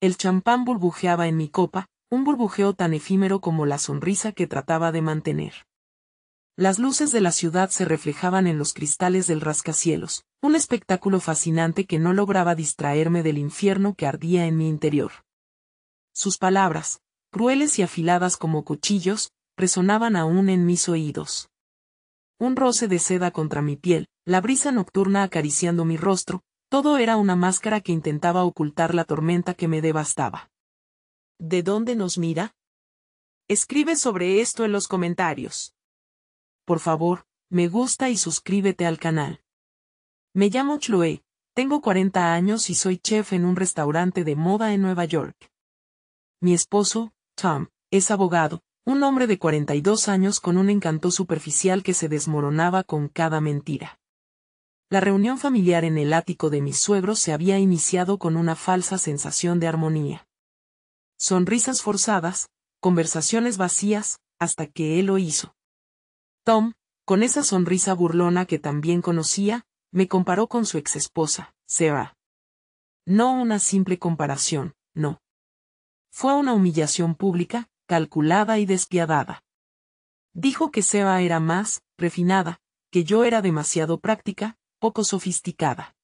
El champán burbujeaba en mi copa, un burbujeo tan efímero como la sonrisa que trataba de mantener. Las luces de la ciudad se reflejaban en los cristales del rascacielos, un espectáculo fascinante que no lograba distraerme del infierno que ardía en mi interior. Sus palabras, crueles y afiladas como cuchillos, resonaban aún en mis oídos. Un roce de seda contra mi piel, la brisa nocturna acariciando mi rostro, todo era una máscara que intentaba ocultar la tormenta que me devastaba. ¿De dónde nos mira? Escribe sobre esto en los comentarios. Por favor, me gusta y suscríbete al canal. Me llamo Chloe, tengo 40 años y soy chef en un restaurante de moda en Nueva York. Mi esposo, Tom, es abogado, un hombre de 42 años con un encanto superficial que se desmoronaba con cada mentira. La reunión familiar en el ático de mis suegros se había iniciado con una falsa sensación de armonía. Sonrisas forzadas, conversaciones vacías, hasta que él lo hizo. Tom, con esa sonrisa burlona que también conocía, me comparó con su exesposa, Sarah. No una simple comparación, no. Fue una humillación pública, calculada y despiadada. Dijo que Sarah era más refinada, que yo era demasiado práctica, poco sofisticada.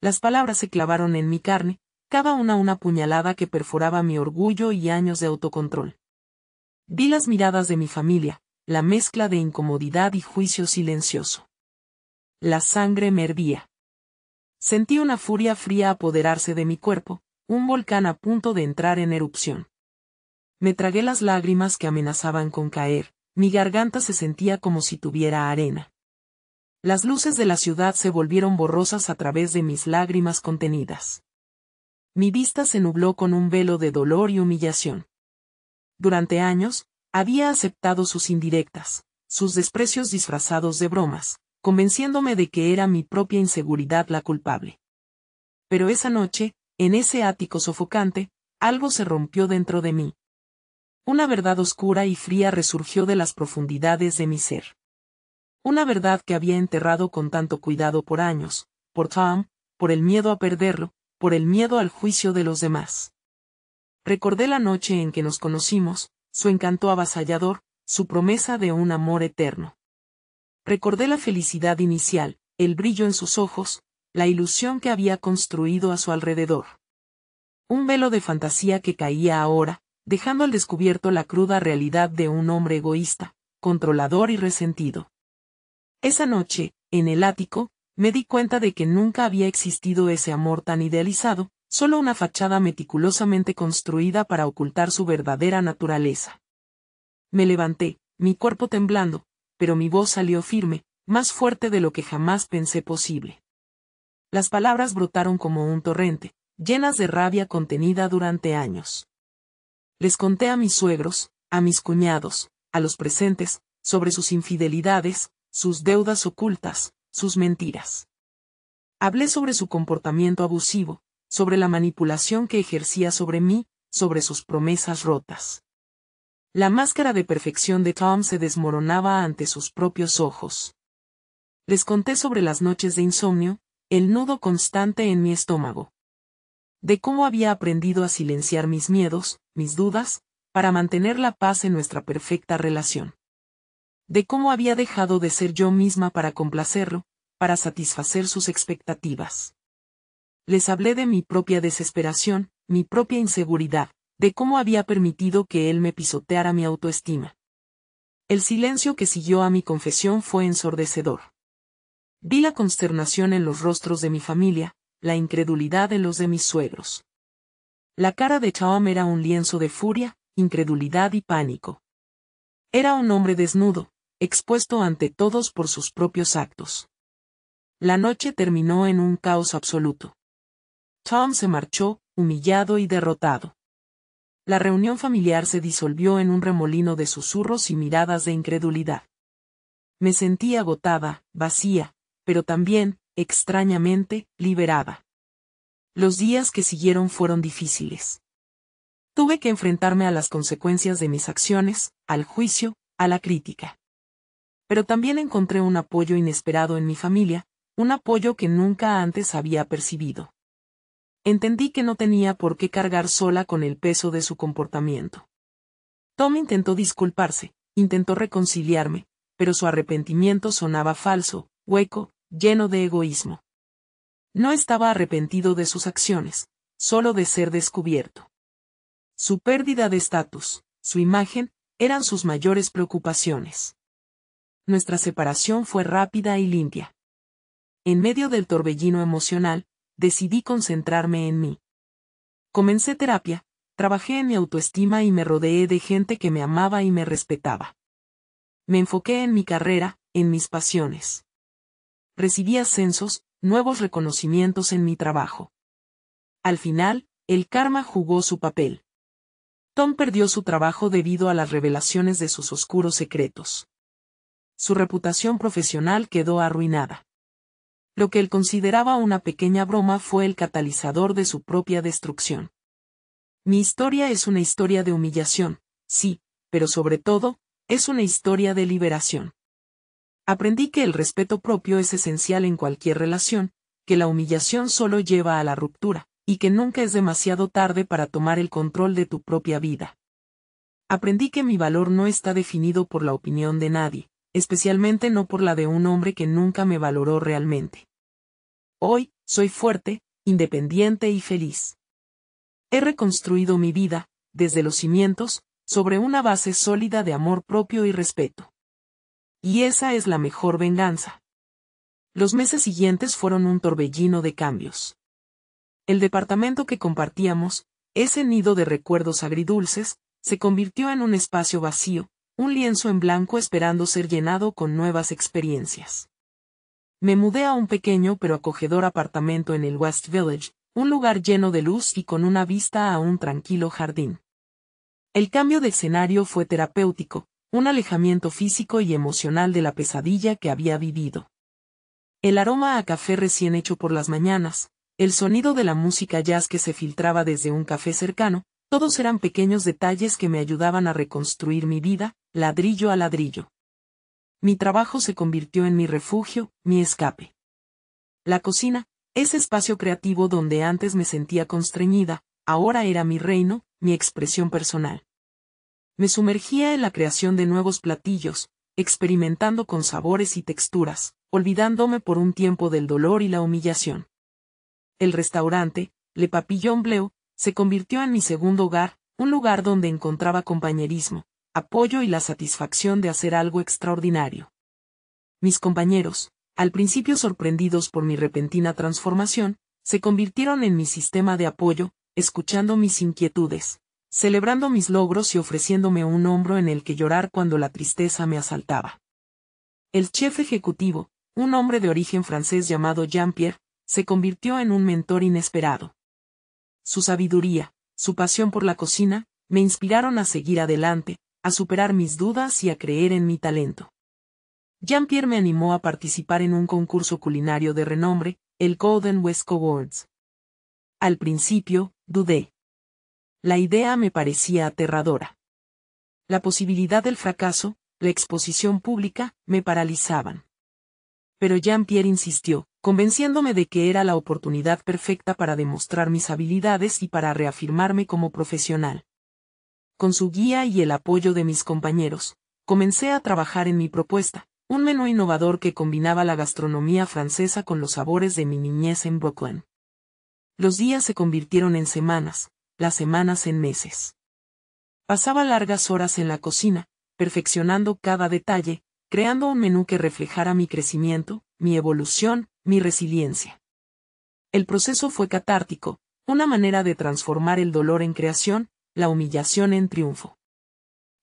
Las palabras se clavaron en mi carne, cada una puñalada que perforaba mi orgullo y años de autocontrol. Vi las miradas de mi familia, la mezcla de incomodidad y juicio silencioso. La sangre me hervía. Sentí una furia fría apoderarse de mi cuerpo, un volcán a punto de entrar en erupción. Me tragué las lágrimas que amenazaban con caer, mi garganta se sentía como si tuviera arena. Las luces de la ciudad se volvieron borrosas a través de mis lágrimas contenidas. Mi vista se nubló con un velo de dolor y humillación. Durante años, había aceptado sus indirectas, sus desprecios disfrazados de bromas, convenciéndome de que era mi propia inseguridad la culpable. Pero esa noche, en ese ático sofocante, algo se rompió dentro de mí. Una verdad oscura y fría resurgió de las profundidades de mi ser. Una verdad que había enterrado con tanto cuidado por años, por Tom, por el miedo a perderlo, por el miedo al juicio de los demás. Recordé la noche en que nos conocimos, su encanto avasallador, su promesa de un amor eterno. Recordé la felicidad inicial, el brillo en sus ojos, la ilusión que había construido a su alrededor. Un velo de fantasía que caía ahora, dejando al descubierto la cruda realidad de un hombre egoísta, controlador y resentido. Esa noche, en el ático, me di cuenta de que nunca había existido ese amor tan idealizado, solo una fachada meticulosamente construida para ocultar su verdadera naturaleza. Me levanté, mi cuerpo temblando, pero mi voz salió firme, más fuerte de lo que jamás pensé posible. Las palabras brotaron como un torrente, llenas de rabia contenida durante años. Les conté a mis suegros, a mis cuñados, a los presentes, sobre sus infidelidades, sus deudas ocultas, sus mentiras. Hablé sobre su comportamiento abusivo, sobre la manipulación que ejercía sobre mí, sobre sus promesas rotas. La máscara de perfección de Tom se desmoronaba ante sus propios ojos. Les conté sobre las noches de insomnio, el nudo constante en mi estómago. De cómo había aprendido a silenciar mis miedos, mis dudas, para mantener la paz en nuestra perfecta relación. De cómo había dejado de ser yo misma para complacerlo, para satisfacer sus expectativas. Les hablé de mi propia desesperación, mi propia inseguridad, de cómo había permitido que él me pisoteara mi autoestima. El silencio que siguió a mi confesión fue ensordecedor. Vi la consternación en los rostros de mi familia, la incredulidad en los de mis suegros. La cara de Tom era un lienzo de furia, incredulidad y pánico. Era un hombre desnudo, expuesto ante todos por sus propios actos. La noche terminó en un caos absoluto. Tom se marchó, humillado y derrotado. La reunión familiar se disolvió en un remolino de susurros y miradas de incredulidad. Me sentí agotada, vacía, pero también, extrañamente, liberada. Los días que siguieron fueron difíciles. Tuve que enfrentarme a las consecuencias de mis acciones, al juicio, a la crítica. Pero también encontré un apoyo inesperado en mi familia, un apoyo que nunca antes había percibido. Entendí que no tenía por qué cargar sola con el peso de su comportamiento. Tom intentó disculparse, intentó reconciliarme, pero su arrepentimiento sonaba falso, hueco, lleno de egoísmo. No estaba arrepentido de sus acciones, solo de ser descubierto. Su pérdida de estatus, su imagen, eran sus mayores preocupaciones. Nuestra separación fue rápida y limpia. En medio del torbellino emocional, decidí concentrarme en mí. Comencé terapia, trabajé en mi autoestima y me rodeé de gente que me amaba y me respetaba. Me enfoqué en mi carrera, en mis pasiones. Recibí ascensos, nuevos reconocimientos en mi trabajo. Al final, el karma jugó su papel. Tom perdió su trabajo debido a las revelaciones de sus oscuros secretos. Su reputación profesional quedó arruinada. Lo que él consideraba una pequeña broma fue el catalizador de su propia destrucción. Mi historia es una historia de humillación, sí, pero sobre todo, es una historia de liberación. Aprendí que el respeto propio es esencial en cualquier relación, que la humillación solo lleva a la ruptura, y que nunca es demasiado tarde para tomar el control de tu propia vida. Aprendí que mi valor no está definido por la opinión de nadie, especialmente no por la de un hombre que nunca me valoró realmente. Hoy, soy fuerte, independiente y feliz. He reconstruido mi vida, desde los cimientos, sobre una base sólida de amor propio y respeto. Y esa es la mejor venganza. Los meses siguientes fueron un torbellino de cambios. El departamento que compartíamos, ese nido de recuerdos agridulces, se convirtió en un espacio vacío, un lienzo en blanco esperando ser llenado con nuevas experiencias. Me mudé a un pequeño pero acogedor apartamento en el West Village, un lugar lleno de luz y con una vista a un tranquilo jardín. El cambio de escenario fue terapéutico, un alejamiento físico y emocional de la pesadilla que había vivido. El aroma a café recién hecho por las mañanas, el sonido de la música jazz que se filtraba desde un café cercano, todos eran pequeños detalles que me ayudaban a reconstruir mi vida, ladrillo a ladrillo. Mi trabajo se convirtió en mi refugio, mi escape. La cocina, ese espacio creativo donde antes me sentía constreñida, ahora era mi reino, mi expresión personal. Me sumergía en la creación de nuevos platillos, experimentando con sabores y texturas, olvidándome por un tiempo del dolor y la humillación. El restaurante, Le Papillon Bleu, se convirtió en mi segundo hogar, un lugar donde encontraba compañerismo, apoyo y la satisfacción de hacer algo extraordinario. Mis compañeros, al principio sorprendidos por mi repentina transformación, se convirtieron en mi sistema de apoyo, escuchando mis inquietudes, celebrando mis logros y ofreciéndome un hombro en el que llorar cuando la tristeza me asaltaba. El chef ejecutivo, un hombre de origen francés llamado Jean-Pierre, se convirtió en un mentor inesperado. Su sabiduría, su pasión por la cocina, me inspiraron a seguir adelante, a superar mis dudas y a creer en mi talento. Jean-Pierre me animó a participar en un concurso culinario de renombre, el Golden West Awards. Al principio, dudé. La idea me parecía aterradora. La posibilidad del fracaso, la exposición pública, me paralizaban. Pero Jean-Pierre insistió, convenciéndome de que era la oportunidad perfecta para demostrar mis habilidades y para reafirmarme como profesional. Con su guía y el apoyo de mis compañeros, comencé a trabajar en mi propuesta, un menú innovador que combinaba la gastronomía francesa con los sabores de mi niñez en Brooklyn. Los días se convirtieron en semanas, las semanas en meses. Pasaba largas horas en la cocina, perfeccionando cada detalle, creando un menú que reflejara mi crecimiento, mi evolución, mi resiliencia. El proceso fue catártico, una manera de transformar el dolor en creación, la humillación en triunfo.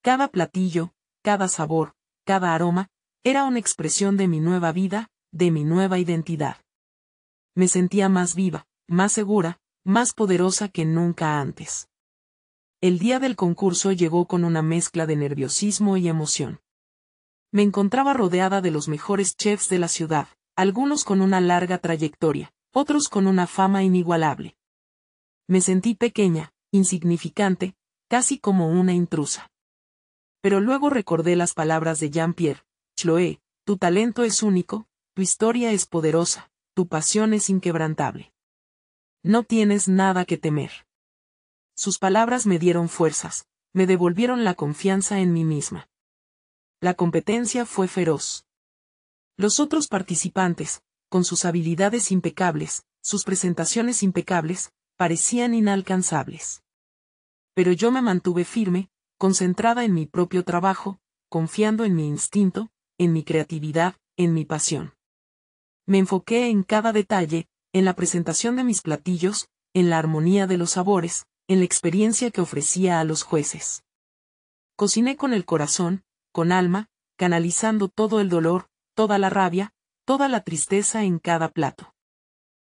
Cada platillo, cada sabor, cada aroma, era una expresión de mi nueva vida, de mi nueva identidad. Me sentía más viva, más segura, más poderosa que nunca antes. El día del concurso llegó con una mezcla de nerviosismo y emoción. Me encontraba rodeada de los mejores chefs de la ciudad, algunos con una larga trayectoria, otros con una fama inigualable. Me sentí pequeña, insignificante, casi como una intrusa. Pero luego recordé las palabras de Jean-Pierre: Chloé, tu talento es único, tu historia es poderosa, tu pasión es inquebrantable. No tienes nada que temer. Sus palabras me dieron fuerzas, me devolvieron la confianza en mí misma. La competencia fue feroz. Los otros participantes, con sus habilidades impecables, sus presentaciones impecables, parecían inalcanzables. Pero yo me mantuve firme, concentrada en mi propio trabajo, confiando en mi instinto, en mi creatividad, en mi pasión. Me enfoqué en cada detalle, en la presentación de mis platillos, en la armonía de los sabores, en la experiencia que ofrecía a los jueces. Cociné con el corazón, con alma, canalizando todo el dolor, toda la rabia, toda la tristeza en cada plato.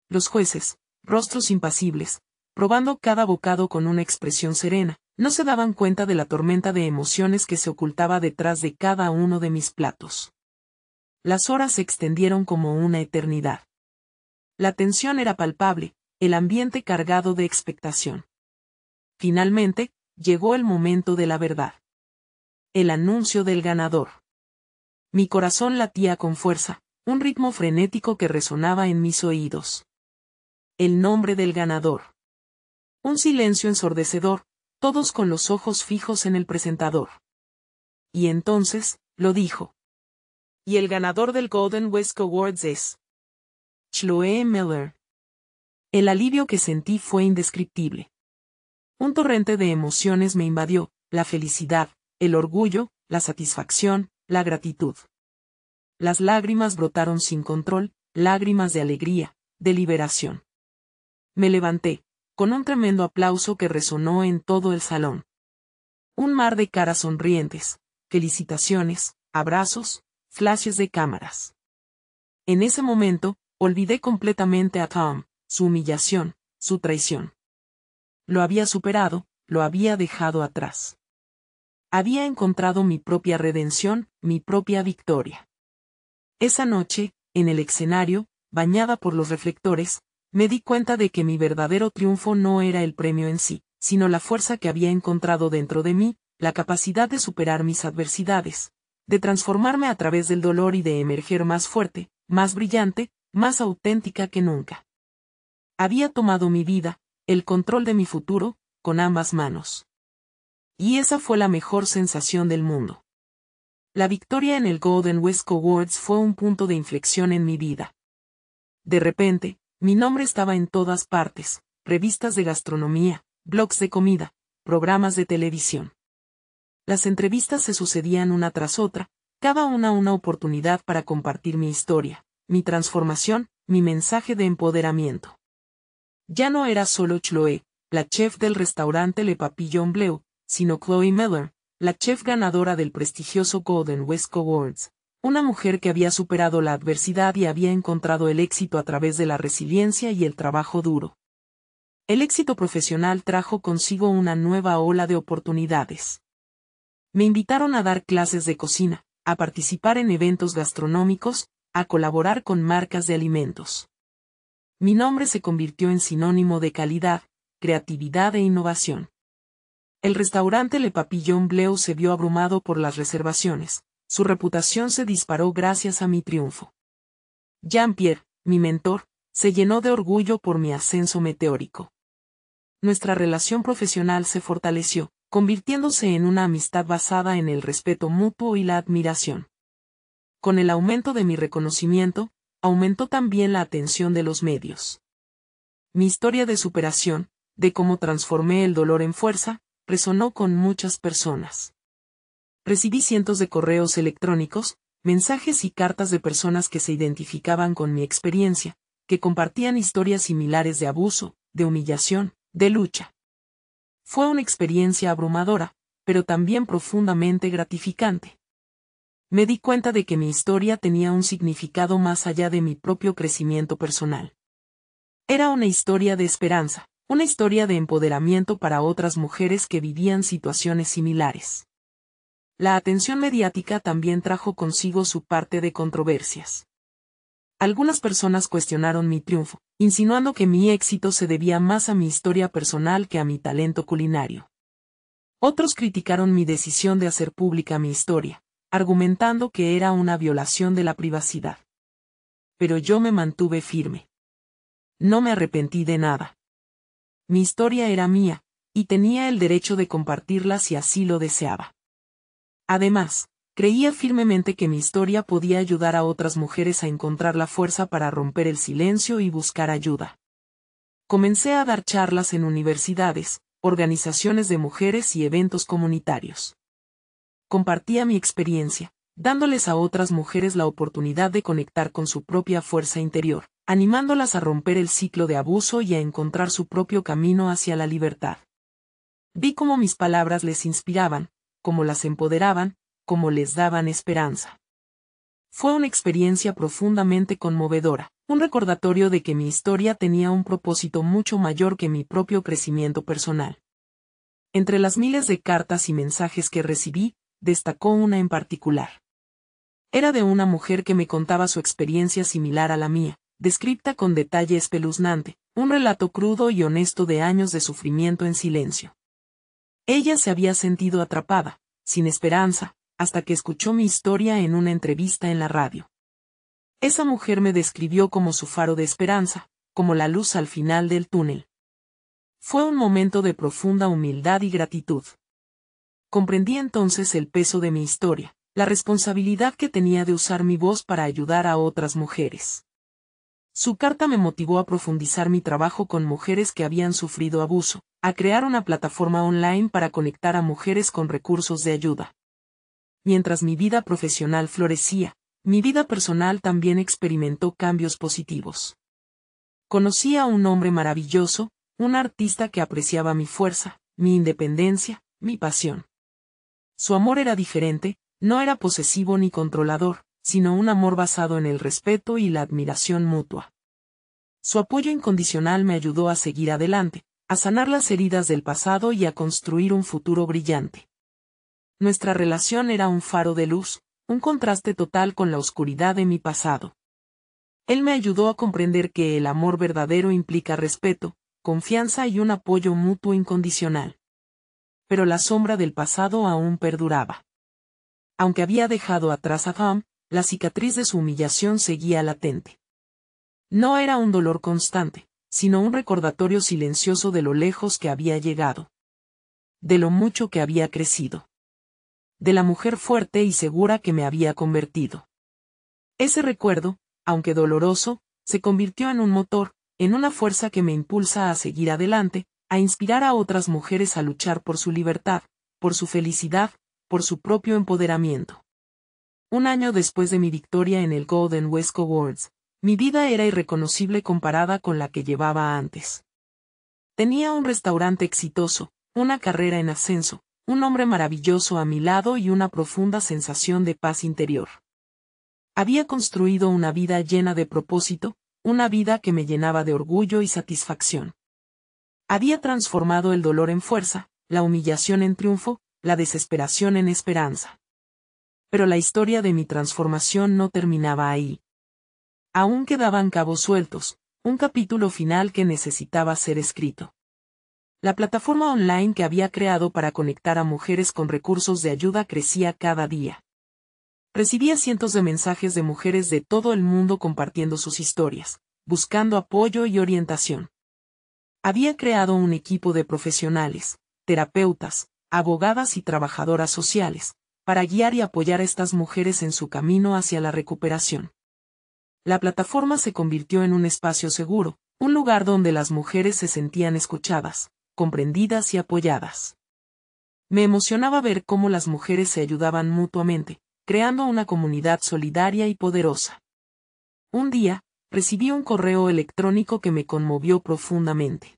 Los jueces, rostros impasibles, probando cada bocado con una expresión serena, no se daban cuenta de la tormenta de emociones que se ocultaba detrás de cada uno de mis platos. Las horas se extendieron como una eternidad. La tensión era palpable, el ambiente cargado de expectación. Finalmente, llegó el momento de la verdad. El anuncio del ganador. Mi corazón latía con fuerza, un ritmo frenético que resonaba en mis oídos. El nombre del ganador. Un silencio ensordecedor, todos con los ojos fijos en el presentador. Y entonces, lo dijo. Y el ganador del Golden Whisk Awards es Chloe Miller. El alivio que sentí fue indescriptible. Un torrente de emociones me invadió, la felicidad, el orgullo, la satisfacción, la gratitud. Las lágrimas brotaron sin control, lágrimas de alegría, de liberación. Me levanté, con un tremendo aplauso que resonó en todo el salón. Un mar de caras sonrientes, felicitaciones, abrazos, flashes de cámaras. En ese momento, olvidé completamente a Tom, su humillación, su traición. Lo había superado, lo había dejado atrás. Había encontrado mi propia redención, mi propia victoria. Esa noche, en el escenario, bañada por los reflectores, me di cuenta de que mi verdadero triunfo no era el premio en sí, sino la fuerza que había encontrado dentro de mí, la capacidad de superar mis adversidades, de transformarme a través del dolor y de emerger más fuerte, más brillante, más auténtica que nunca. Había tomado mi vida, el control de mi futuro, con ambas manos. Y esa fue la mejor sensación del mundo. La victoria en el Golden Whisk Awards fue un punto de inflexión en mi vida. De repente, mi nombre estaba en todas partes, revistas de gastronomía, blogs de comida, programas de televisión. Las entrevistas se sucedían una tras otra, cada una oportunidad para compartir mi historia, mi transformación, mi mensaje de empoderamiento. Ya no era solo Chloe, la chef del restaurante Le Papillon Bleu, sino Chloe Miller, la chef ganadora del prestigioso Golden Whisk Awards, una mujer que había superado la adversidad y había encontrado el éxito a través de la resiliencia y el trabajo duro. El éxito profesional trajo consigo una nueva ola de oportunidades. Me invitaron a dar clases de cocina, a participar en eventos gastronómicos, a colaborar con marcas de alimentos. Mi nombre se convirtió en sinónimo de calidad, creatividad e innovación. El restaurante Le Papillon Bleu se vio abrumado por las reservaciones, su reputación se disparó gracias a mi triunfo. Jean-Pierre, mi mentor, se llenó de orgullo por mi ascenso meteórico. Nuestra relación profesional se fortaleció, convirtiéndose en una amistad basada en el respeto mutuo y la admiración. Con el aumento de mi reconocimiento, aumentó también la atención de los medios. Mi historia de superación, de cómo transformé el dolor en fuerza, resonó con muchas personas. Recibí cientos de correos electrónicos, mensajes y cartas de personas que se identificaban con mi experiencia, que compartían historias similares de abuso, de humillación, de lucha. Fue una experiencia abrumadora, pero también profundamente gratificante. Me di cuenta de que mi historia tenía un significado más allá de mi propio crecimiento personal. Era una historia de esperanza, una historia de empoderamiento para otras mujeres que vivían situaciones similares. La atención mediática también trajo consigo su parte de controversias. Algunas personas cuestionaron mi triunfo, insinuando que mi éxito se debía más a mi historia personal que a mi talento culinario. Otros criticaron mi decisión de hacer pública mi historia, argumentando que era una violación de la privacidad. Pero yo me mantuve firme. No me arrepentí de nada. mi historia era mía, y tenía el derecho de compartirla si así lo deseaba. Además, creía firmemente que mi historia podía ayudar a otras mujeres a encontrar la fuerza para romper el silencio y buscar ayuda. Comencé a dar charlas en universidades, organizaciones de mujeres y eventos comunitarios. Compartía mi experiencia, dándoles a otras mujeres la oportunidad de conectar con su propia fuerza interior, animándolas a romper el ciclo de abuso y a encontrar su propio camino hacia la libertad. Vi cómo mis palabras les inspiraban, cómo las empoderaban, cómo les daban esperanza. Fue una experiencia profundamente conmovedora, un recordatorio de que mi historia tenía un propósito mucho mayor que mi propio crecimiento personal. Entre las miles de cartas y mensajes que recibí, destacó una en particular. Era de una mujer que me contaba su experiencia similar a la mía, descrita con detalle espeluznante, un relato crudo y honesto de años de sufrimiento en silencio. Ella se había sentido atrapada, sin esperanza, hasta que escuchó mi historia en una entrevista en la radio. Esa mujer me describió como su faro de esperanza, como la luz al final del túnel. Fue un momento de profunda humildad y gratitud. Comprendí entonces el peso de mi historia, la responsabilidad que tenía de usar mi voz para ayudar a otras mujeres. Su carta me motivó a profundizar mi trabajo con mujeres que habían sufrido abuso, a crear una plataforma online para conectar a mujeres con recursos de ayuda. Mientras mi vida profesional florecía, mi vida personal también experimentó cambios positivos. Conocí a un hombre maravilloso, un artista que apreciaba mi fuerza, mi independencia, mi pasión. Su amor era diferente, no era posesivo ni controlador, sino un amor basado en el respeto y la admiración mutua. Su apoyo incondicional me ayudó a seguir adelante, a sanar las heridas del pasado y a construir un futuro brillante. Nuestra relación era un faro de luz, un contraste total con la oscuridad de mi pasado. Él me ayudó a comprender que el amor verdadero implica respeto, confianza y un apoyo mutuo incondicional. Pero la sombra del pasado aún perduraba. Aunque había dejado atrás a Tom, la cicatriz de su humillación seguía latente. No era un dolor constante, sino un recordatorio silencioso de lo lejos que había llegado. De lo mucho que había crecido. De la mujer fuerte y segura que me había convertido. Ese recuerdo, aunque doloroso, se convirtió en un motor, en una fuerza que me impulsa a seguir adelante, a inspirar a otras mujeres a luchar por su libertad, por su felicidad, por su propio empoderamiento. Un año después de mi victoria en el Golden West Awards, mi vida era irreconocible comparada con la que llevaba antes. Tenía un restaurante exitoso, una carrera en ascenso, un hombre maravilloso a mi lado y una profunda sensación de paz interior. Había construido una vida llena de propósito, una vida que me llenaba de orgullo y satisfacción. Había transformado el dolor en fuerza, la humillación en triunfo, la desesperación en esperanza. Pero la historia de mi transformación no terminaba ahí. Aún quedaban cabos sueltos, un capítulo final que necesitaba ser escrito. La plataforma online que había creado para conectar a mujeres con recursos de ayuda crecía cada día. Recibía cientos de mensajes de mujeres de todo el mundo compartiendo sus historias, buscando apoyo y orientación. Había creado un equipo de profesionales, terapeutas, abogadas y trabajadoras sociales, para guiar y apoyar a estas mujeres en su camino hacia la recuperación. La plataforma se convirtió en un espacio seguro, un lugar donde las mujeres se sentían escuchadas, comprendidas y apoyadas. Me emocionaba ver cómo las mujeres se ayudaban mutuamente, creando una comunidad solidaria y poderosa. Un día, recibí un correo electrónico que me conmovió profundamente.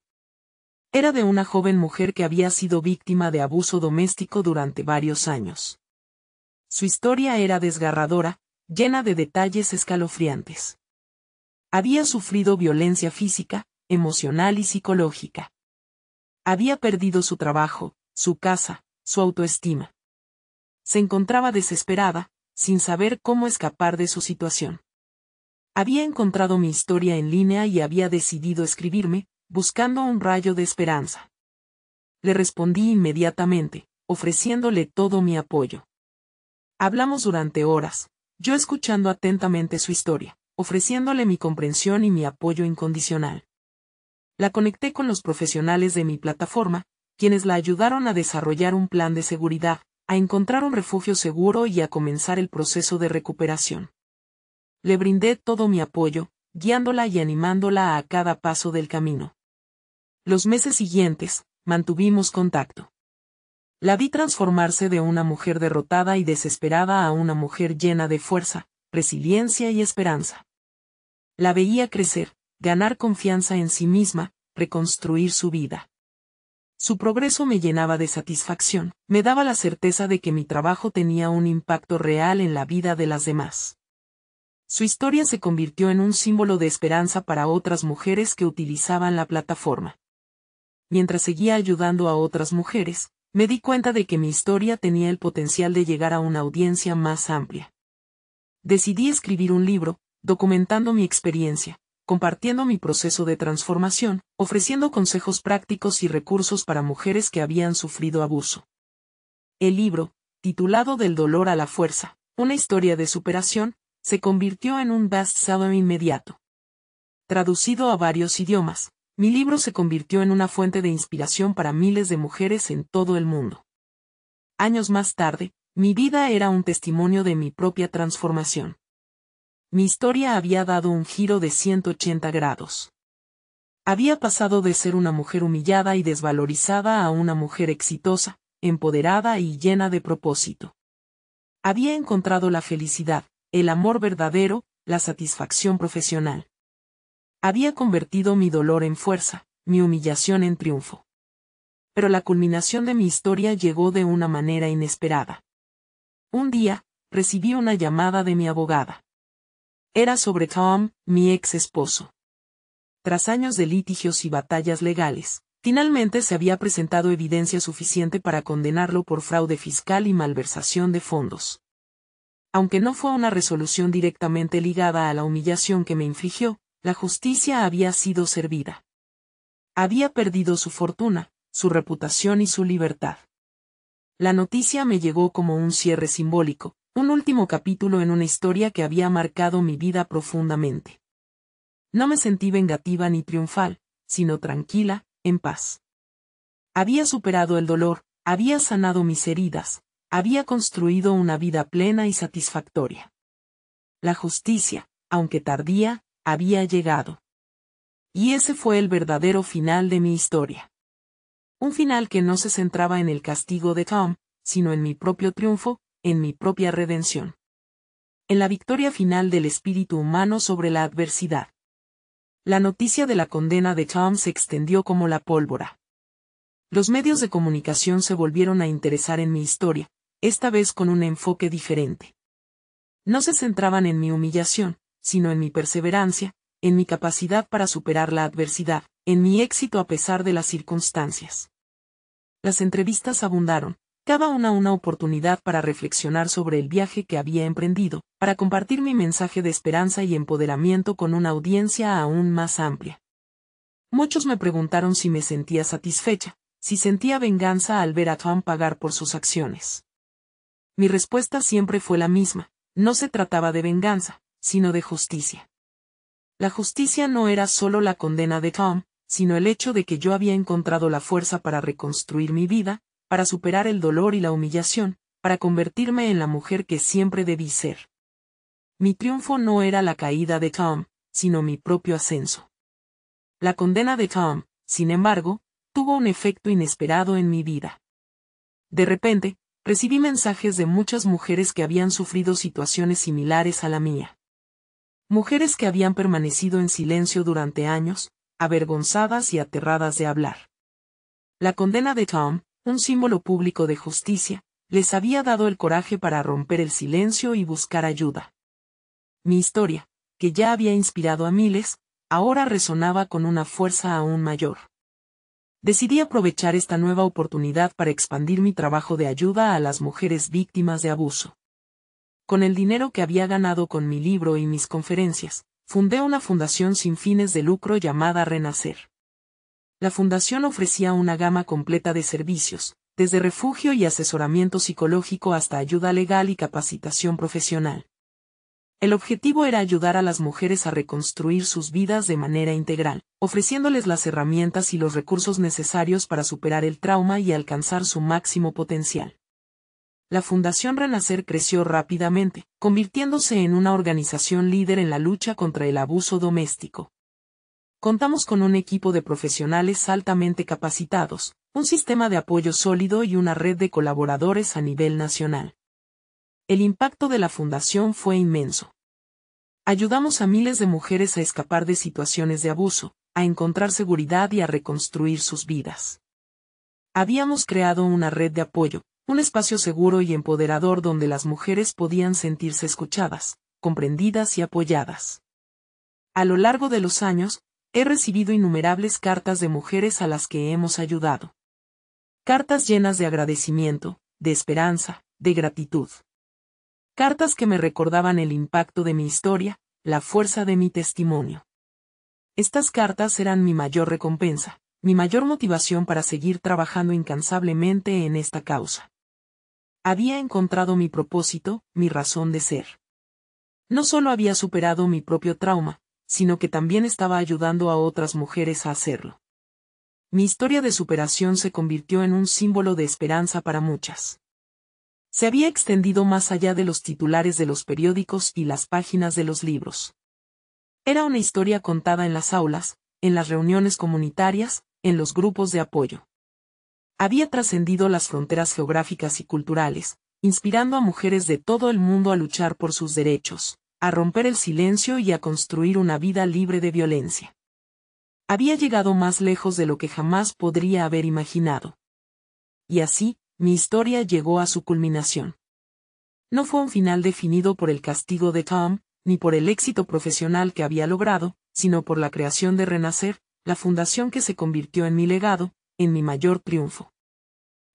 Era de una joven mujer que había sido víctima de abuso doméstico durante varios años. Su historia era desgarradora, llena de detalles escalofriantes. Había sufrido violencia física, emocional y psicológica. Había perdido su trabajo, su casa, su autoestima. Se encontraba desesperada, sin saber cómo escapar de su situación. Había encontrado mi historia en línea y había decidido escribirme, buscando un rayo de esperanza. Le respondí inmediatamente, ofreciéndole todo mi apoyo. Hablamos durante horas, yo escuchando atentamente su historia, ofreciéndole mi comprensión y mi apoyo incondicional. La conecté con los profesionales de mi plataforma, quienes la ayudaron a desarrollar un plan de seguridad, a encontrar un refugio seguro y a comenzar el proceso de recuperación. Le brindé todo mi apoyo, guiándola y animándola a cada paso del camino. Los meses siguientes, mantuvimos contacto. La vi transformarse de una mujer derrotada y desesperada a una mujer llena de fuerza, resiliencia y esperanza. La veía crecer, ganar confianza en sí misma, reconstruir su vida. Su progreso me llenaba de satisfacción, me daba la certeza de que mi trabajo tenía un impacto real en la vida de las demás. Su historia se convirtió en un símbolo de esperanza para otras mujeres que utilizaban la plataforma. Mientras seguía ayudando a otras mujeres, me di cuenta de que mi historia tenía el potencial de llegar a una audiencia más amplia. Decidí escribir un libro, documentando mi experiencia, compartiendo mi proceso de transformación, ofreciendo consejos prácticos y recursos para mujeres que habían sufrido abuso. El libro, titulado Del dolor a la fuerza, una historia de superación, se convirtió en un bestseller inmediato. Traducido a varios idiomas, mi libro se convirtió en una fuente de inspiración para miles de mujeres en todo el mundo. Años más tarde, mi vida era un testimonio de mi propia transformación. Mi historia había dado un giro de 180 grados. Había pasado de ser una mujer humillada y desvalorizada a una mujer exitosa, empoderada y llena de propósito. Había encontrado la felicidad, el amor verdadero, la satisfacción profesional. Había convertido mi dolor en fuerza, mi humillación en triunfo. Pero la culminación de mi historia llegó de una manera inesperada. Un día, recibí una llamada de mi abogada. Era sobre Tom, mi ex esposo. Tras años de litigios y batallas legales, finalmente se había presentado evidencia suficiente para condenarlo por fraude fiscal y malversación de fondos. Aunque no fue una resolución directamente ligada a la humillación que me infligió, la justicia había sido servida. Había perdido su fortuna, su reputación y su libertad. La noticia me llegó como un cierre simbólico, un último capítulo en una historia que había marcado mi vida profundamente. No me sentí vengativa ni triunfal, sino tranquila, en paz. Había superado el dolor, había sanado mis heridas, había construido una vida plena y satisfactoria. La justicia, aunque tardía, había llegado. Y ese fue el verdadero final de mi historia. Un final que no se centraba en el castigo de Tom, sino en mi propio triunfo, en mi propia redención. En la victoria final del espíritu humano sobre la adversidad. La noticia de la condena de Tom se extendió como la pólvora. Los medios de comunicación se volvieron a interesar en mi historia, esta vez con un enfoque diferente. No se centraban en mi humillación, sino en mi perseverancia, en mi capacidad para superar la adversidad, en mi éxito a pesar de las circunstancias. Las entrevistas abundaron, cada una oportunidad para reflexionar sobre el viaje que había emprendido, para compartir mi mensaje de esperanza y empoderamiento con una audiencia aún más amplia. Muchos me preguntaron si me sentía satisfecha, si sentía venganza al ver a Tom pagar por sus acciones. Mi respuesta siempre fue la misma, no se trataba de venganza, sino de justicia. La justicia no era solo la condena de Tom, sino el hecho de que yo había encontrado la fuerza para reconstruir mi vida, para superar el dolor y la humillación, para convertirme en la mujer que siempre debí ser. Mi triunfo no era la caída de Tom, sino mi propio ascenso. La condena de Tom, sin embargo, tuvo un efecto inesperado en mi vida. De repente, recibí mensajes de muchas mujeres que habían sufrido situaciones similares a la mía. Mujeres que habían permanecido en silencio durante años, avergonzadas y aterradas de hablar. La condena de Tom, un símbolo público de justicia, les había dado el coraje para romper el silencio y buscar ayuda. Mi historia, que ya había inspirado a miles, ahora resonaba con una fuerza aún mayor. Decidí aprovechar esta nueva oportunidad para expandir mi trabajo de ayuda a las mujeres víctimas de abuso. Con el dinero que había ganado con mi libro y mis conferencias, fundé una fundación sin fines de lucro llamada Renacer. La fundación ofrecía una gama completa de servicios, desde refugio y asesoramiento psicológico hasta ayuda legal y capacitación profesional. El objetivo era ayudar a las mujeres a reconstruir sus vidas de manera integral, ofreciéndoles las herramientas y los recursos necesarios para superar el trauma y alcanzar su máximo potencial. La Fundación Renacer creció rápidamente, convirtiéndose en una organización líder en la lucha contra el abuso doméstico. Contamos con un equipo de profesionales altamente capacitados, un sistema de apoyo sólido y una red de colaboradores a nivel nacional. El impacto de la Fundación fue inmenso. Ayudamos a miles de mujeres a escapar de situaciones de abuso, a encontrar seguridad y a reconstruir sus vidas. Habíamos creado una red de apoyo, un espacio seguro y empoderador donde las mujeres podían sentirse escuchadas, comprendidas y apoyadas. A lo largo de los años, he recibido innumerables cartas de mujeres a las que hemos ayudado. Cartas llenas de agradecimiento, de esperanza, de gratitud. Cartas que me recordaban el impacto de mi historia, la fuerza de mi testimonio. Estas cartas eran mi mayor recompensa, mi mayor motivación para seguir trabajando incansablemente en esta causa. Había encontrado mi propósito, mi razón de ser. No solo había superado mi propio trauma, sino que también estaba ayudando a otras mujeres a hacerlo. Mi historia de superación se convirtió en un símbolo de esperanza para muchas. Se había extendido más allá de los titulares de los periódicos y las páginas de los libros. Era una historia contada en las aulas, en las reuniones comunitarias, en los grupos de apoyo. Había trascendido las fronteras geográficas y culturales, inspirando a mujeres de todo el mundo a luchar por sus derechos, a romper el silencio y a construir una vida libre de violencia. Había llegado más lejos de lo que jamás podría haber imaginado. Y así, mi historia llegó a su culminación. No fue un final definido por el castigo de Tom, ni por el éxito profesional que había logrado, sino por la creación de Renacer, la fundación que se convirtió en mi legado, en mi mayor triunfo.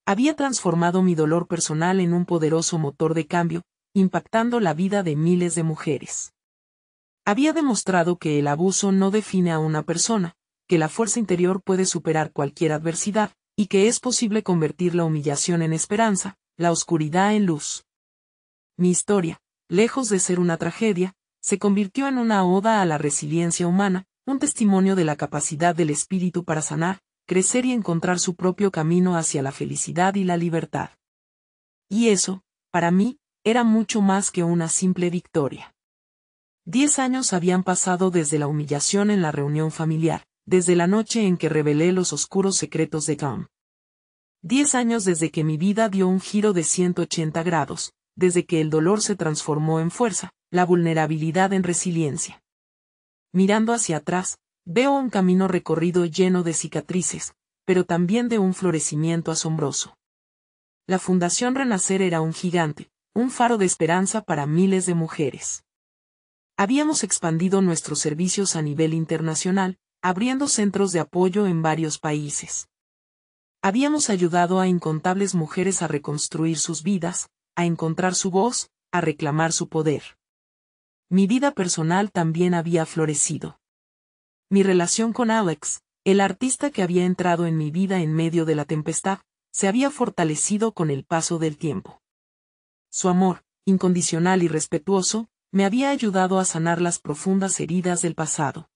Había transformado mi dolor personal en un poderoso motor de cambio, impactando la vida de miles de mujeres. Había demostrado que el abuso no define a una persona, que la fuerza interior puede superar cualquier adversidad, y que es posible convertir la humillación en esperanza, la oscuridad en luz. Mi historia, lejos de ser una tragedia, se convirtió en una oda a la resiliencia humana, un testimonio de la capacidad del espíritu para sanar, crecer y encontrar su propio camino hacia la felicidad y la libertad. Y eso, para mí, era mucho más que una simple victoria. 10 años habían pasado desde la humillación en la reunión familiar, desde la noche en que revelé los oscuros secretos de Tom. 10 años desde que mi vida dio un giro de 180 grados, desde que el dolor se transformó en fuerza, la vulnerabilidad en resiliencia. Mirando hacia atrás, veo un camino recorrido lleno de cicatrices, pero también de un florecimiento asombroso. La Fundación Renacer era un gigante, un faro de esperanza para miles de mujeres. Habíamos expandido nuestros servicios a nivel internacional, abriendo centros de apoyo en varios países. Habíamos ayudado a incontables mujeres a reconstruir sus vidas, a encontrar su voz, a reclamar su poder. Mi vida personal también había florecido. Mi relación con Alex, el artista que había entrado en mi vida en medio de la tempestad, se había fortalecido con el paso del tiempo. Su amor, incondicional y respetuoso, me había ayudado a sanar las profundas heridas del pasado.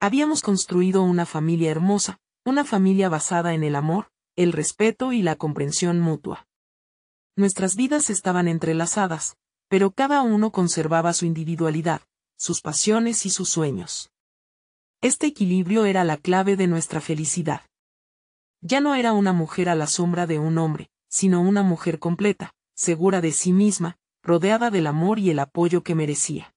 Habíamos construido una familia hermosa, una familia basada en el amor, el respeto y la comprensión mutua. Nuestras vidas estaban entrelazadas, pero cada uno conservaba su individualidad, sus pasiones y sus sueños. Este equilibrio era la clave de nuestra felicidad. Ya no era una mujer a la sombra de un hombre, sino una mujer completa, segura de sí misma, rodeada del amor y el apoyo que merecía.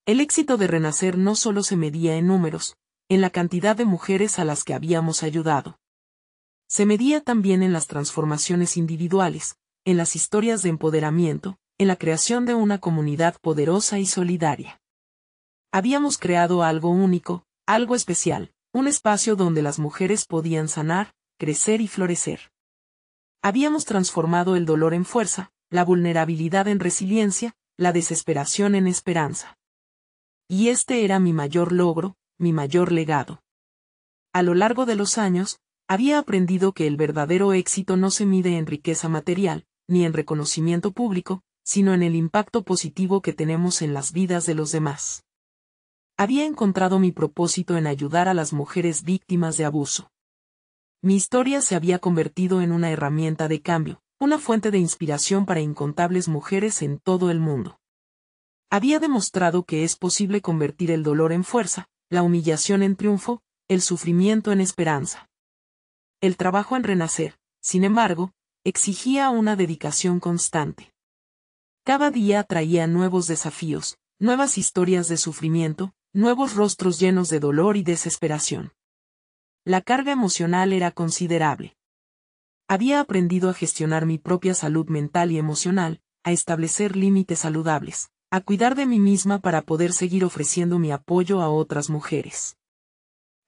El éxito de Renacer no solo se medía en números, en la cantidad de mujeres a las que habíamos ayudado. Se medía también en las transformaciones individuales, en las historias de empoderamiento, en la creación de una comunidad poderosa y solidaria. Habíamos creado algo único, algo especial, un espacio donde las mujeres podían sanar, crecer y florecer. Habíamos transformado el dolor en fuerza, la vulnerabilidad en resiliencia, la desesperación en esperanza. Y este era mi mayor logro, mi mayor legado. A lo largo de los años, había aprendido que el verdadero éxito no se mide en riqueza material, ni en reconocimiento público, sino en el impacto positivo que tenemos en las vidas de los demás. Había encontrado mi propósito en ayudar a las mujeres víctimas de abuso. Mi historia se había convertido en una herramienta de cambio, una fuente de inspiración para incontables mujeres en todo el mundo. Había demostrado que es posible convertir el dolor en fuerza, la humillación en triunfo, el sufrimiento en esperanza. El trabajo en renacer, sin embargo, exigía una dedicación constante. Cada día traía nuevos desafíos, nuevas historias de sufrimiento, nuevos rostros llenos de dolor y desesperación. La carga emocional era considerable. Había aprendido a gestionar mi propia salud mental y emocional, a establecer límites saludables, a cuidar de mí misma para poder seguir ofreciendo mi apoyo a otras mujeres.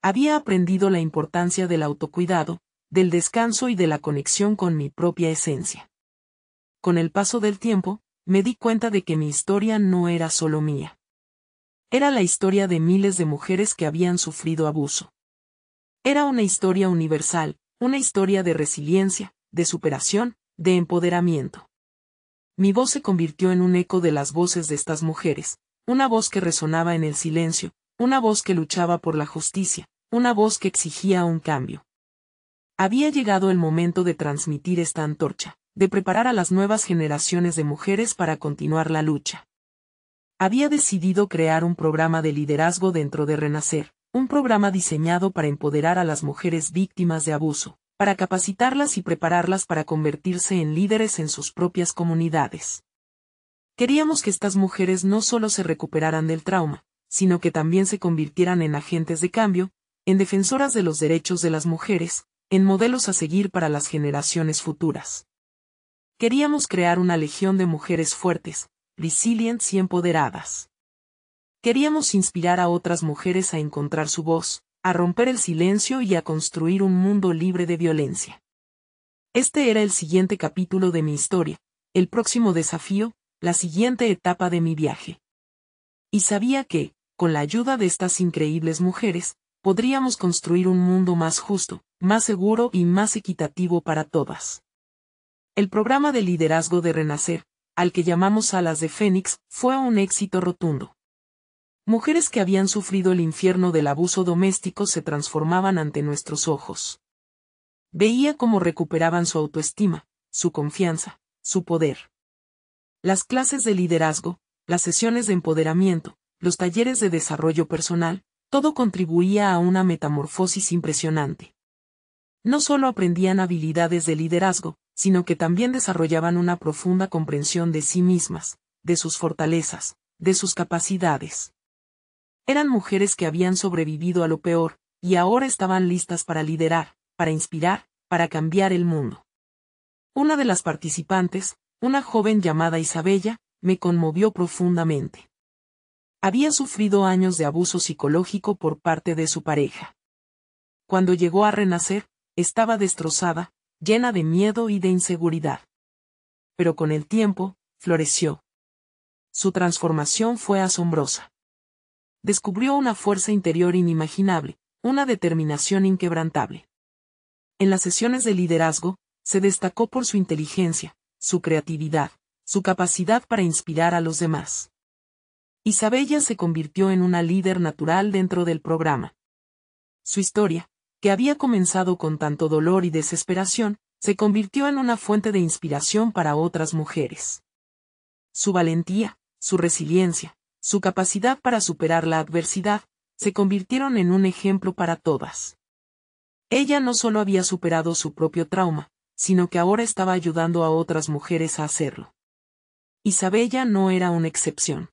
Había aprendido la importancia del autocuidado, del descanso y de la conexión con mi propia esencia. Con el paso del tiempo, me di cuenta de que mi historia no era solo mía. Era la historia de miles de mujeres que habían sufrido abuso. Era una historia universal, una historia de resiliencia, de superación, de empoderamiento. Mi voz se convirtió en un eco de las voces de estas mujeres, una voz que resonaba en el silencio, una voz que luchaba por la justicia, una voz que exigía un cambio. Había llegado el momento de transmitir esta antorcha, de preparar a las nuevas generaciones de mujeres para continuar la lucha. Había decidido crear un programa de liderazgo dentro de Renacer, un programa diseñado para empoderar a las mujeres víctimas de abuso, para capacitarlas y prepararlas para convertirse en líderes en sus propias comunidades. Queríamos que estas mujeres no solo se recuperaran del trauma, sino que también se convirtieran en agentes de cambio, en defensoras de los derechos de las mujeres, en modelos a seguir para las generaciones futuras. Queríamos crear una legión de mujeres fuertes, resilientes y empoderadas. Queríamos inspirar a otras mujeres a encontrar su voz, a romper el silencio y a construir un mundo libre de violencia. Este era el siguiente capítulo de mi historia, el próximo desafío, la siguiente etapa de mi viaje. Y sabía que, con la ayuda de estas increíbles mujeres, podríamos construir un mundo más justo, más seguro y más equitativo para todas. El programa de liderazgo de Renacer, al que llamamos Alas de Fénix, fue un éxito rotundo. Mujeres que habían sufrido el infierno del abuso doméstico se transformaban ante nuestros ojos. Veía cómo recuperaban su autoestima, su confianza, su poder. Las clases de liderazgo, las sesiones de empoderamiento, los talleres de desarrollo personal, todo contribuía a una metamorfosis impresionante. No solo aprendían habilidades de liderazgo, sino que también desarrollaban una profunda comprensión de sí mismas, de sus fortalezas, de sus capacidades. Eran mujeres que habían sobrevivido a lo peor, y ahora estaban listas para liderar, para inspirar, para cambiar el mundo. Una de las participantes, una joven llamada Isabella, me conmovió profundamente. Había sufrido años de abuso psicológico por parte de su pareja. Cuando llegó a Renacer, estaba destrozada, llena de miedo y de inseguridad. Pero con el tiempo, floreció. Su transformación fue asombrosa. Descubrió una fuerza interior inimaginable, una determinación inquebrantable. En las sesiones de liderazgo, se destacó por su inteligencia, su creatividad, su capacidad para inspirar a los demás. Isabella se convirtió en una líder natural dentro del programa. Su historia, que había comenzado con tanto dolor y desesperación, se convirtió en una fuente de inspiración para otras mujeres. Su valentía, su resiliencia, su capacidad para superar la adversidad, se convirtieron en un ejemplo para todas. Ella no solo había superado su propio trauma, sino que ahora estaba ayudando a otras mujeres a hacerlo. Isabella no era una excepción.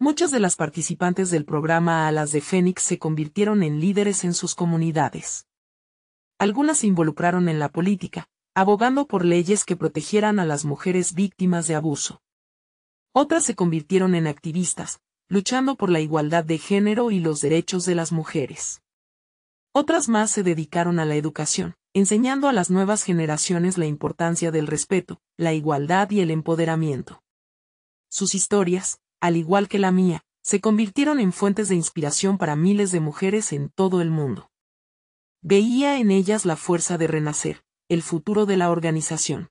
Muchas de las participantes del programa Alas de Fénix se convirtieron en líderes en sus comunidades. Algunas se involucraron en la política, abogando por leyes que protegieran a las mujeres víctimas de abuso. Otras se convirtieron en activistas, luchando por la igualdad de género y los derechos de las mujeres. Otras más se dedicaron a la educación, enseñando a las nuevas generaciones la importancia del respeto, la igualdad y el empoderamiento. Sus historias, al igual que la mía, se convirtieron en fuentes de inspiración para miles de mujeres en todo el mundo. Veía en ellas la fuerza de Renacer, el futuro de la organización.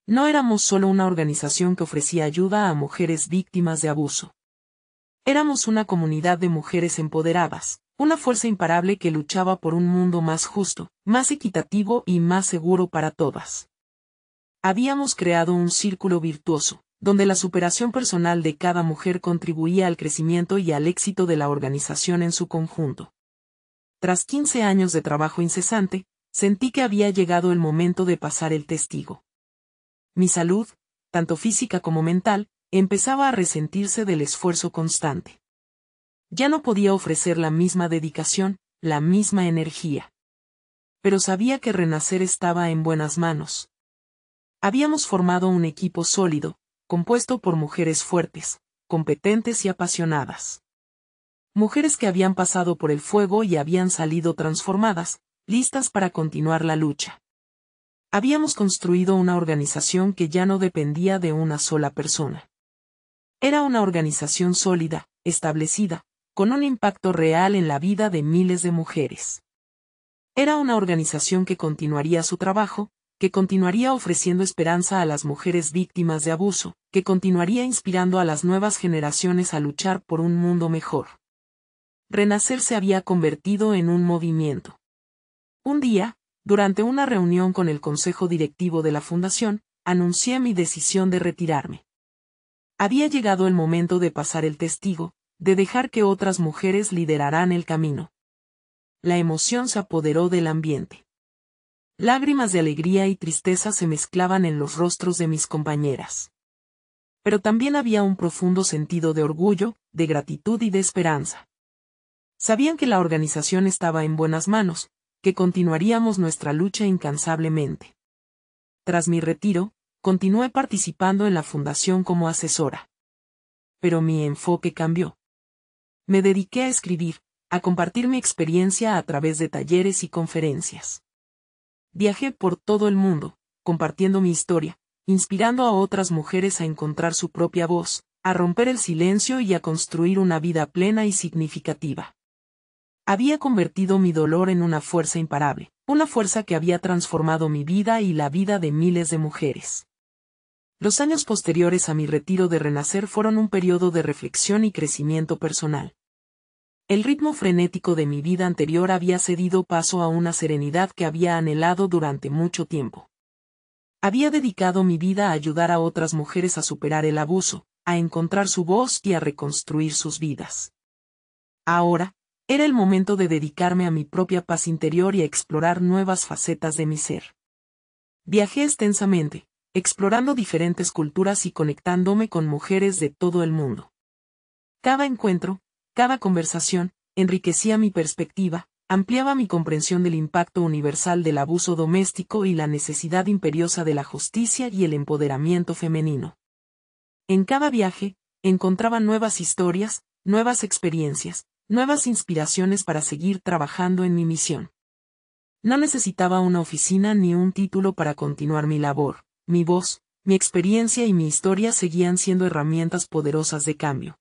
No éramos solo una organización que ofrecía ayuda a mujeres víctimas de abuso. Éramos una comunidad de mujeres empoderadas, una fuerza imparable que luchaba por un mundo más justo, más equitativo y más seguro para todas. Habíamos creado un círculo virtuoso, donde la superación personal de cada mujer contribuía al crecimiento y al éxito de la organización en su conjunto. Tras 15 años de trabajo incesante, sentí que había llegado el momento de pasar el testigo. Mi salud, tanto física como mental, empezaba a resentirse del esfuerzo constante. Ya no podía ofrecer la misma dedicación, la misma energía. Pero sabía que Renacer estaba en buenas manos. Habíamos formado un equipo sólido, compuesto por mujeres fuertes, competentes y apasionadas. Mujeres que habían pasado por el fuego y habían salido transformadas, listas para continuar la lucha. Habíamos construido una organización que ya no dependía de una sola persona. Era una organización sólida, establecida, con un impacto real en la vida de miles de mujeres. Era una organización que continuaría su trabajo, que continuaría ofreciendo esperanza a las mujeres víctimas de abuso, que continuaría inspirando a las nuevas generaciones a luchar por un mundo mejor. Renacer se había convertido en un movimiento. Un día, durante una reunión con el consejo directivo de la fundación, anuncié mi decisión de retirarme. Había llegado el momento de pasar el testigo, de dejar que otras mujeres lideraran el camino. La emoción se apoderó del ambiente. Lágrimas de alegría y tristeza se mezclaban en los rostros de mis compañeras. Pero también había un profundo sentido de orgullo, de gratitud y de esperanza. Sabían que la organización estaba en buenas manos, que continuaríamos nuestra lucha incansablemente. Tras mi retiro, continué participando en la fundación como asesora. Pero mi enfoque cambió. Me dediqué a escribir, a compartir mi experiencia a través de talleres y conferencias. Viajé por todo el mundo, compartiendo mi historia, inspirando a otras mujeres a encontrar su propia voz, a romper el silencio y a construir una vida plena y significativa. Había convertido mi dolor en una fuerza imparable, una fuerza que había transformado mi vida y la vida de miles de mujeres. Los años posteriores a mi retiro de Renacer fueron un periodo de reflexión y crecimiento personal. El ritmo frenético de mi vida anterior había cedido paso a una serenidad que había anhelado durante mucho tiempo. Había dedicado mi vida a ayudar a otras mujeres a superar el abuso, a encontrar su voz y a reconstruir sus vidas. Ahora, era el momento de dedicarme a mi propia paz interior y a explorar nuevas facetas de mi ser. Viajé extensamente, explorando diferentes culturas y conectándome con mujeres de todo el mundo. Cada encuentro, cada conversación, enriquecía mi perspectiva, ampliaba mi comprensión del impacto universal del abuso doméstico y la necesidad imperiosa de la justicia y el empoderamiento femenino. En cada viaje, encontraba nuevas historias, nuevas experiencias, nuevas inspiraciones para seguir trabajando en mi misión. No necesitaba una oficina ni un título para continuar mi labor, mi voz, mi experiencia y mi historia seguían siendo herramientas poderosas de cambio.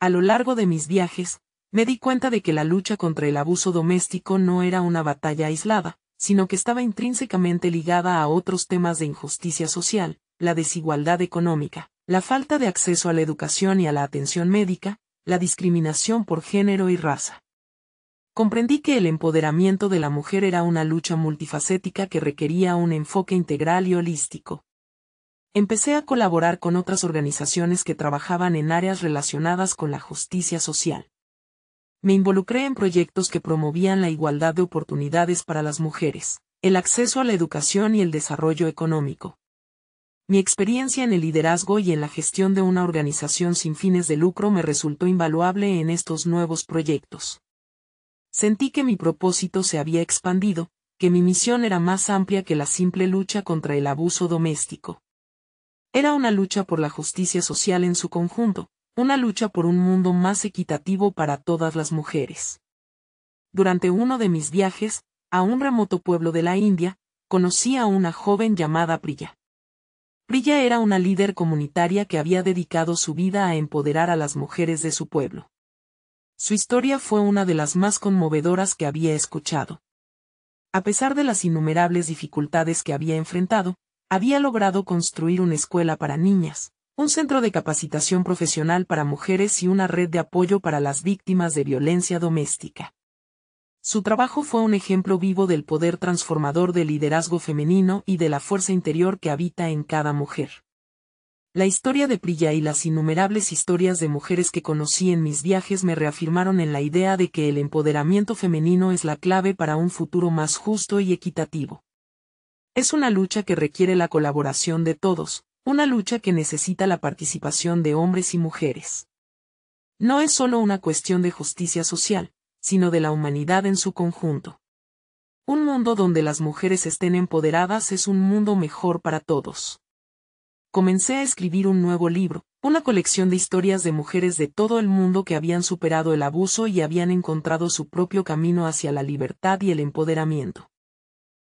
A lo largo de mis viajes, me di cuenta de que la lucha contra el abuso doméstico no era una batalla aislada, sino que estaba intrínsecamente ligada a otros temas de injusticia social, la desigualdad económica, la falta de acceso a la educación y a la atención médica, la discriminación por género y raza. Comprendí que el empoderamiento de la mujer era una lucha multifacética que requería un enfoque integral y holístico. Empecé a colaborar con otras organizaciones que trabajaban en áreas relacionadas con la justicia social. Me involucré en proyectos que promovían la igualdad de oportunidades para las mujeres, el acceso a la educación y el desarrollo económico. Mi experiencia en el liderazgo y en la gestión de una organización sin fines de lucro me resultó invaluable en estos nuevos proyectos. Sentí que mi propósito se había expandido, que mi misión era más amplia que la simple lucha contra el abuso doméstico. Era una lucha por la justicia social en su conjunto, una lucha por un mundo más equitativo para todas las mujeres. Durante uno de mis viajes, a un remoto pueblo de la India, conocí a una joven llamada Priya. Priya era una líder comunitaria que había dedicado su vida a empoderar a las mujeres de su pueblo. Su historia fue una de las más conmovedoras que había escuchado. A pesar de las innumerables dificultades que había enfrentado, Había logrado construir una escuela para niñas, un centro de capacitación profesional para mujeres y una red de apoyo para las víctimas de violencia doméstica. Su trabajo fue un ejemplo vivo del poder transformador del liderazgo femenino y de la fuerza interior que habita en cada mujer. La historia de Priya y las innumerables historias de mujeres que conocí en mis viajes me reafirmaron en la idea de que el empoderamiento femenino es la clave para un futuro más justo y equitativo. Es una lucha que requiere la colaboración de todos, una lucha que necesita la participación de hombres y mujeres. No es solo una cuestión de justicia social, sino de la humanidad en su conjunto. Un mundo donde las mujeres estén empoderadas es un mundo mejor para todos. Comencé a escribir un nuevo libro, una colección de historias de mujeres de todo el mundo que habían superado el abuso y habían encontrado su propio camino hacia la libertad y el empoderamiento.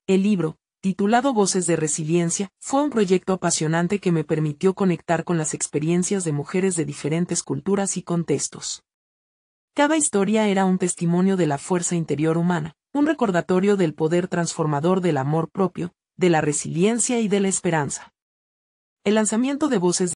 El libro, titulado Voces de Resiliencia, fue un proyecto apasionante que me permitió conectar con las experiencias de mujeres de diferentes culturas y contextos. Cada historia era un testimonio de la fuerza interior humana, un recordatorio del poder transformador del amor propio, de la resiliencia y de la esperanza. El lanzamiento de Voces